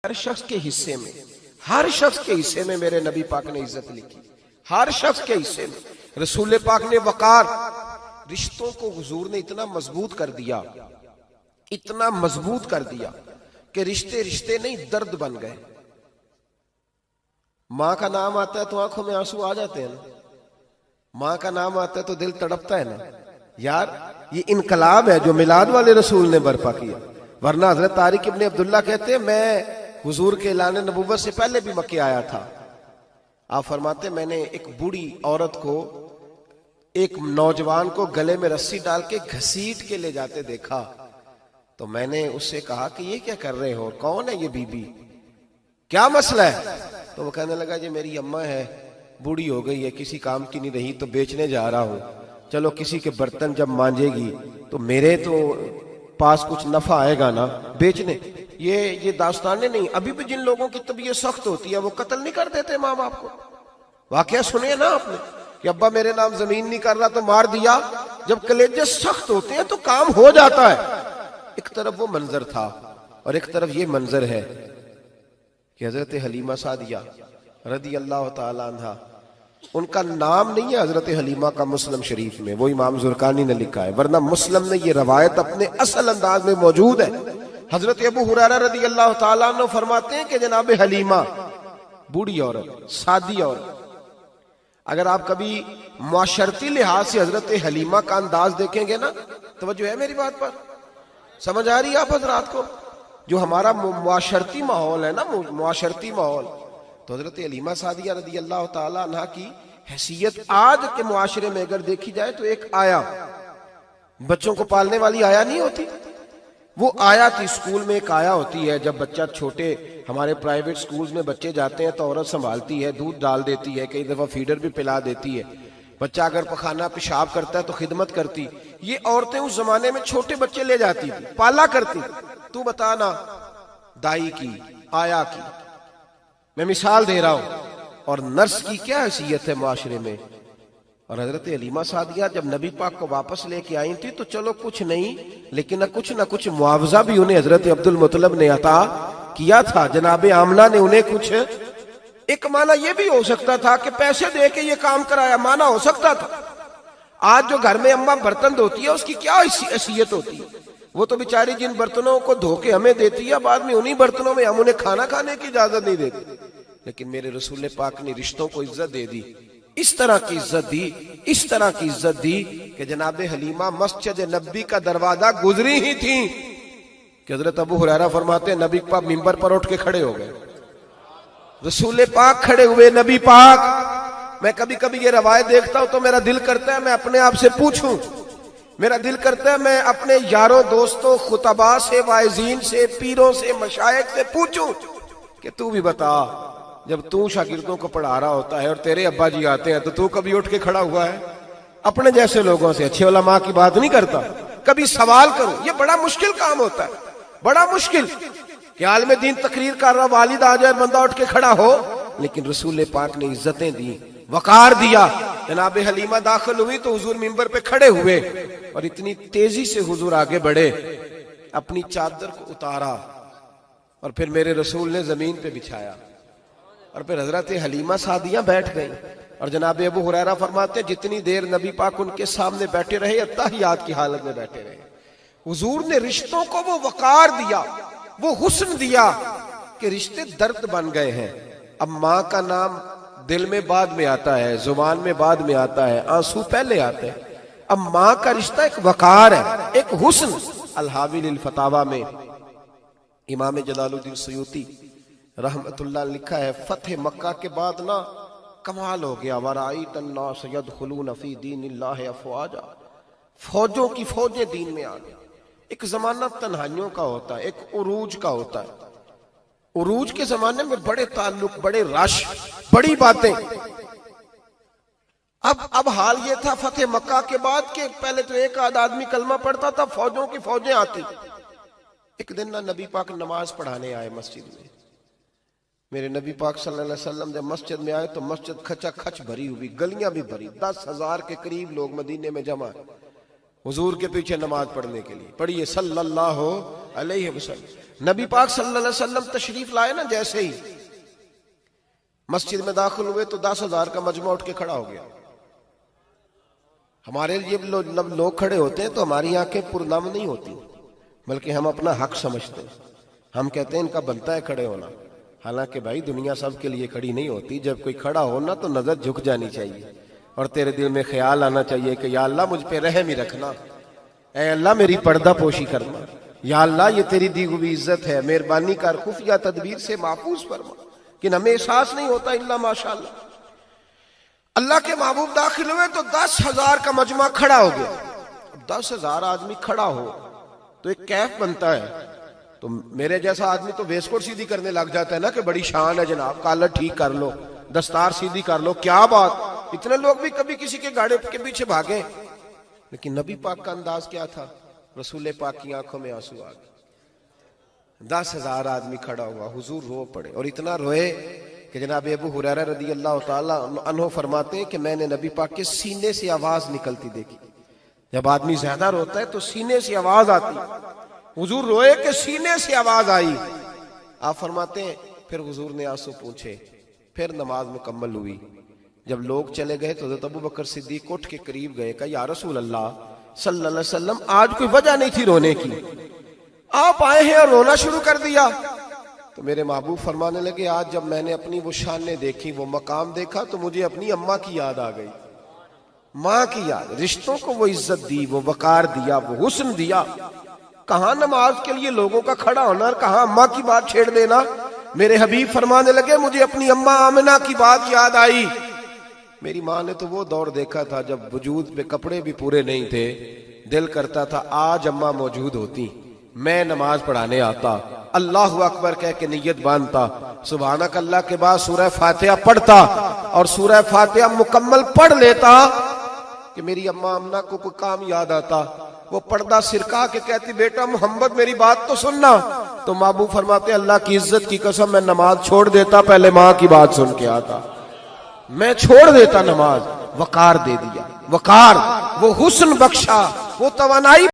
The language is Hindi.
हर शख्स के हिस्से में, हर शख्स के हिस्से में मेरे नबी पाक ने इज्जत लिखी। हर शख्स के हिस्से में रसूल पाक ने वकार, रिश्तों को हुजूर ने इतना मजबूत कर दिया, इतना मजबूत कर दिया कि रिश्ते रिश्ते नहीं दर्द बन गए। मां का नाम आता है तो आंखों में आंसू आ जाते हैं ना, मां का नाम आता है तो दिल तड़पता है ना। यार ये इनकलाब है जो मिलाद वाले रसूल ने बर्पा किया। वरना हजरत तारिक इब्ने अब्दुल्ला कहते हैं मैं हुजूर के ऐलान नबुव्वत से पहले भी मक्के आया था। आप फरमाते मैंने एक बूढ़ी औरत को, एक नौजवान को गले में रस्सी डाल के घसीट के ले जाते देखा, तो मैंने उससे कहा कि ये क्या कर रहे हो, कौन है ये बीबी, क्या मसला है? तो वो कहने लगा जी मेरी अम्मा है, बूढ़ी हो गई है, किसी काम की नहीं रही, तो बेचने जा रहा हूं। चलो किसी के बर्तन जब मांजेगी तो मेरे तो पास कुछ नफा आएगा ना बेचने। ये दास्तानें नहीं। अभी भी जिन लोगों की तबीयत सख्त होती है वो कत्ल नहीं कर देते माँ बाप को। वाकया सुनिए ना आपने कि अब्बा मेरे नाम जमीन नहीं कर रहा तो मार दिया। जब कलेजे सख्त होते हैं तो काम हो जाता है। एक तरफ वो मंजर था और एक तरफ ये मंजर है कि हजरत हलीमा सादिया रदी अल्लाह ताला अन्हा, उनका नाम नहीं है हजरत हलीमा का मुस्लिम शरीफ में, वो इमाम जुरकानी ने लिखा है, वरना मुस्लिम में ये रवायत अपने असल अंदाज में मौजूद है। हजरत अबू हुरैरा रदी अल्लाह ताला अन्हु फरमाते हैं कि जनाब हलीमा बूढ़ी औरत, सादी औरत। अगर आप कभी मुआशरती लिहाज से हजरत हलीमा का अंदाज देखेंगे ना, तवज्जो है मेरी बात पर, समझ आ रही है आप हजरात को? जो हमारा मुआशरती माहौल है ना, मुआशरती माहौल, तो हजरत हलीमा सादिया रदी अल्लाह ताला अन्हा की हैसियत आज के मुआशरे में अगर देखी जाए तो एक आया, बच्चों को पालने वाली आया नहीं होती, वो आया थी। स्कूल में एक आया होती है, जब बच्चा छोटे हमारे प्राइवेट स्कूल्स में बच्चे जाते हैं तो औरत संभालती है, दूध डाल देती है, कई दफा फीडर भी पिला देती है। बच्चा अगर पखाना पेशाब करता है तो खिदमत करती। ये औरतें उस जमाने में छोटे बच्चे ले जाती थी, पाला करती। तू बता ना, दाई की, आया की, मैं मिसाल दे रहा हूं। और नर्स की क्या हैसियत है मुआशरे में। और हजरत हलीमा सादिया जब नबी पाक को वापस लेके आई थी तो चलो कुछ नहीं, लेकिन ना कुछ मुआवजा भी उन्हें हजरत अब्दुल मुत्तलिब ने अता किया था। जनाब आमना ने उन्हें कुछ, एक माना यह भी हो सकता था कि पैसे दे के ये काम कराया, माना हो सकता था। आज जो घर में अम्मा बर्तन धोती है उसकी क्या हैसियत होती है? वो तो बेचारी जिन बर्तनों को धो के हमें देती है, बाद में उन्हीं बर्तनों में हम उन्हें खाना खाने की इजाजत नहीं देते। लेकिन मेरे रसूल पाक ने रिश्तों को इज्जत दे दी, इस तरह की इज्जत दी, इस तरह की इज्जत दी कि जनाब हलीमा मस्जिद नबी का दरवाजा गुजरी ही थी कि हजरत अबू हुरैरा फरमाते हैं नबी पाक मिंबर पर उठ के खड़े हो गए। रसूल पाक खड़े हुए, नबी पाक। मैं कभी कभी ये रवायत देखता हूं तो मेरा दिल करता है मैं अपने आप से पूछूं, मेरा दिल करता है मैं अपने यारों दोस्तों खुतबा से, वाइजीन से, पीरों से, मशाइख से पूछूं कि तू भी बता, जब तू शागिर्दों को पढ़ा रहा होता है और तेरे अब्बा जी आते हैं तो तू कभी उठ के खड़ा हुआ है? अपने जैसे लोगों से, अच्छे उलमा की बात नहीं करता, कभी सवाल करो। ये बड़ा मुश्किल काम होता है, बड़ा मुश्किल कि आलिम दीन तकरीर कर रहा, वालिद आ जाए, बंदा उठ के खड़ा हो। लेकिन रसूल पाक ने इज्जतें दी, वकार दिया। जनाब हलीमा दाखिल हुई तो हुजूर मिंबर पे खड़े हुए और इतनी तेजी से हुजूर आगे बढ़े, अपनी चादर को उतारा और फिर मेरे रसूल ने जमीन पे बिछाया और फिर हजरत हलीमा सादिया बैठ गई। और जनाब अबू हुरैरा फरमाते जितनी देर नबी पाक उनके सामने बैठे रहे, अत्तहियात की हालत में बैठे रहे। हुजूर ने रिश्तों को वो वकार दिया, वो हुस्न दिया कि रिश्ते दर्द बन गए हैं। अब माँ का नाम दिल में बाद में आता है, जुबान में बाद में आता है, आंसू पहले आते हैं। अब माँ का रिश्ता एक वकार है, एक हुस्न। अल-हावी लिल फतावा में इमाम जलालुद्दीन सयूती रहमतुल्लाह लिखा है, फतेह मक्का के बाद ना कमाल हो गया, वराईत अन्नास यदखुलून फी दीनिल्लाहि अफवाजा, फौजों की फौजें दीन में आ गई। एक जमाना तन्हाइयों का होता है, एक उरूज का होता है। उरूज के जमाने में बड़े ताल्लुक, बड़े रश, बड़ी बातें। अब हाल ये था फतेह मक्का के बाद के पहले तो एक आध आदमी कलमा पढ़ता था, फौजों की फौजें आती। एक दिन ना नबी पाक नमाज पढ़ाने आए मस्जिद में। मेरे नबी पाक सल्लल्लाहु अलैहि वसल्लम जब मस्जिद में आए तो मस्जिद खचा खच भरी हुई, गलियां भी भरी, 10,000 के करीब लोग मदीने में जमा। हुजूर के पीछे नमाज पढ़ने के लिए। पढ़िए सल्लल्लाहु अलैहि वसल्लम। नबी पाक सल्लल्लाहु अलैहि वसल्लम तशरीफ लाए ना, जैसे ही मस्जिद में दाखिल हुए तो 10,000 का मजमा उठ के खड़ा हो गया। हमारे लिए लोग खड़े होते हैं तो हमारी आंखें पुरनम नहीं होती, बल्कि हम अपना हक समझते हैं। हम कहते हैं इनका बनता है खड़े होना। हालांकि भाई दुनिया सब के लिए खड़ी नहीं होती। जब कोई खड़ा हो ना तो नजर झुक जानी चाहिए और तेरे दिल में ख्याल आना चाहिए कि या अल्लाह मुझ पे रहम ही रखना, ऐ अल्लाह मेरी पर्दा पोशी करना, या अल्लाह ये तेरी दी हुई इज्जत है, मेहरबानी कर, खुफिया तदबीर से महफूज फरमा। कि हमें एहसास नहीं होता इल्ला माशाअल्लाह। अल्लाह के महबूब दाखिल हुए तो 10,000 का मजमा खड़ा हो गया। 10,000 आदमी खड़ा हो तो एक कैफ बनता है। तो मेरे जैसा आदमी तो वेस्टकोट सीधी करने लग जाता है ना कि बड़ी शान है जनाब, कॉलर ठीक कर लो, दस्तार सीधी कर लो, क्या बात। इतने लोग भी कभी किसी के गाड़े के पीछे भागे, लेकिन नबी पाक का अंदाज क्या था? रसूल पाक की आंखों में आंसू आ गए। 10,000 आदमी खड़ा हुआ, हुजूर रो पड़े और इतना रोए कि जनाब अबू हुरैरा रदी अल्लाह ताला अन्हु फरमाते हैं कि मैंने नबी पाक के सीने से आवाज निकलती देखी। जब आदमी ज्यादा रोता है तो सीने से आवाज आती। हुजूर रोए कि सीने से आवाज आई। आप फरमाते हैं फिर हुजूर ने आंसू पूछे, फिर नमाज मुकम्मल हुई। जब लोग चले गए तो हज़रत अबू बकर सिद्दीक उठ के करीब गए, कहा या रसूल अल्लाह सल्लल्लाहु अलैहि वसल्लम, आज कोई वजह नहीं थी रोने की, आप आए हैं और रोना शुरू कर दिया। तो मेरे महबूब फरमाने लगे, आज जब मैंने अपनी वो शानें देखी, वो मकाम देखा, तो मुझे अपनी अम्मा की याद आ गई, माँ की याद। रिश्तों को वो इज्जत दी, वो वकार दिया, वो हुस्न दिया। कहाँ नमाज के लिए लोगों का खड़ा होना और कहाँ अम्मा की बात छेड़ देना। मेरे हबीब फरमाने लगे, मुझे अपनी अम्मा आमिना की बात याद आई। मेरी माँ ने तो वो दौर देखा था जब वजूद पे कपड़े भी पूरे नहीं थे, दिल करता था आज अम्मा मौजूद होती, मैं नमाज पढ़ाने आता, अल्लाह अकबर कह के नियत बांधता, सुभानक अल्लाह के बाद सूरह फातिहा पढ़ता और सूरह फातिहा मुकम्मल पढ़ लेता कि मेरी अम्मा अम्मा को कोई काम याद आता। वो पर्दा सिरका के कहती, बेटा मोहम्मद मेरी बात तो सुनना। तो महबूब फरमाते, अल्लाह की इज्जत की कसम मैं नमाज छोड़ देता, पहले माँ की बात सुन के आता। मैं छोड़ देता नमाज। वकार दे दिया, वकार, वो हुस्न बख्शा, वो तवानाई